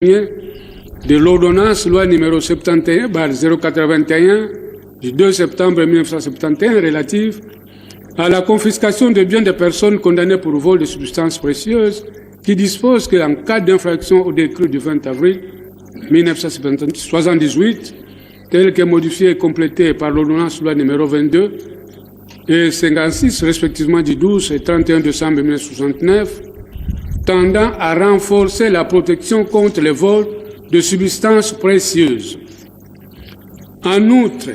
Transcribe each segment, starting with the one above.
de l'ordonnance loi numéro 71/081 du 2 septembre 1971 relative à la confiscation de biens des personnes condamnées pour vol de substances précieuses, qui dispose qu'en cas d'infraction au décret du 20 avril 1978, tel que modifié et complété par l'ordonnance loi numéro 22 et 56, respectivement du 12 et 31 décembre 1969, tendant à renforcer la protection contre les vols de substances précieuses. En outre,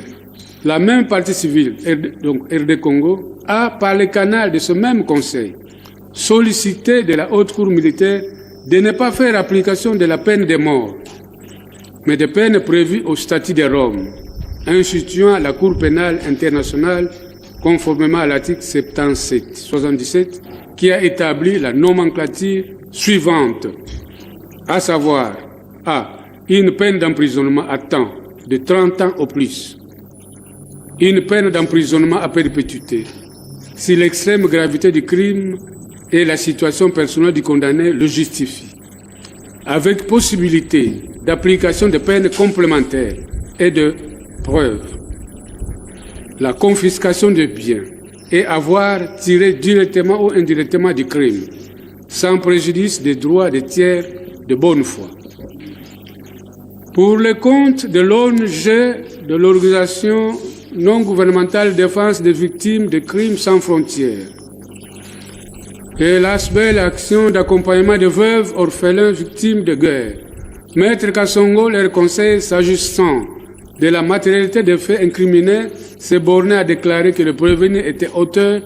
la même partie civile, donc RD Congo, a, par le canal de ce même Conseil, sollicité de la Haute Cour militaire de ne pas faire application de la peine de mort, mais des peines prévues au statut de Rome, instituant la Cour pénale internationale conformément à l'article 77 qui a établi la nomenclature suivante, à savoir A. Une peine d'emprisonnement à temps de 30 ans au plus, une peine d'emprisonnement à perpétuité, si l'extrême gravité du crime et la situation personnelle du condamné le justifient, avec possibilité d'application de peines complémentaires et de preuves. La confiscation de biens et avoir tiré directement ou indirectement du crime, sans préjudice des droits des tiers de bonne foi. Pour le compte de l'ONG, de l'Organisation non gouvernementale de défense des victimes de crimes sans frontières, et l'ASBEL, l'action d'accompagnement de veuves, orphelins, victimes de guerre, Maître Kassongo leur conseil s'agissant de la matérialité des faits incriminés s'est borné à déclarer que le prévenu était auteur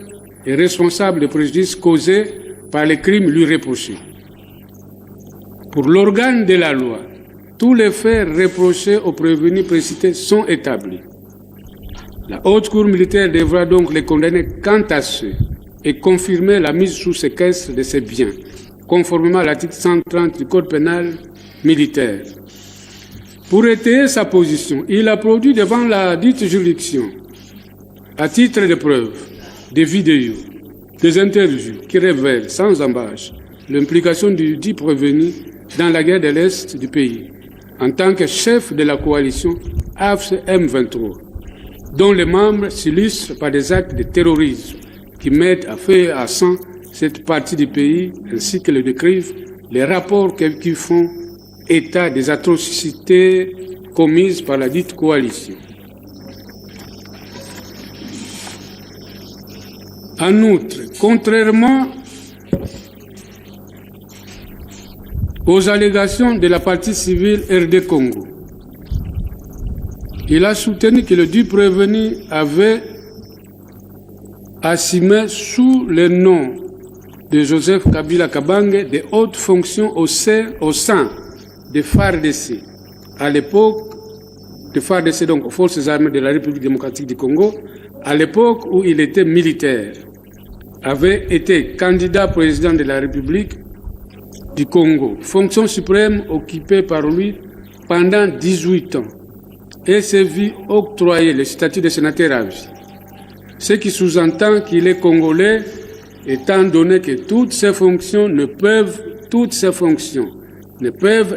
et responsable des préjudices causés par les crimes lui reprochés. Pour l'organe de la loi, tous les faits reprochés aux prévenus précités sont établis. La Haute Cour militaire devra donc les condamner quant à ceux et confirmer la mise sous séquestre de ces biens, conformément à l'article 130 du Code pénal militaire. Pour étayer sa position, il a produit devant la dite juridiction, à titre de preuve, des vidéos, des interviews qui révèlent sans embâche l'implication du dit prévenu dans la guerre de l'Est du pays, en tant que chef de la coalition AFC-M23, dont les membres s'illustrent par des actes de terrorisme qui mettent à feu et à sang cette partie du pays, ainsi que le décrivent les rapports qui font état des atrocités commises par la dite coalition. En outre, contrairement aux allégations de la partie civile RD Congo, il a soutenu que le dit prévenu avait assumé sous le nom de Joseph Kabila Kabange des hautes fonctions au sein des FARDC, à l'époque, des FARDC, donc aux forces armées de la République démocratique du Congo, à l'époque où il était militaire, avait été candidat président de la République du Congo, fonction suprême occupée par lui pendant 18 ans, et s'est vu octroyer le statut de sénateur à vie, ce qui sous-entend qu'il est congolais, étant donné que toutes ces fonctions ne peuvent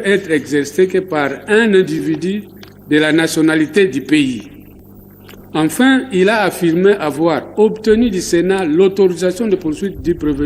être exercées que par un individu de la nationalité du pays. Enfin, il a affirmé avoir obtenu du Sénat l'autorisation de poursuite du prévenu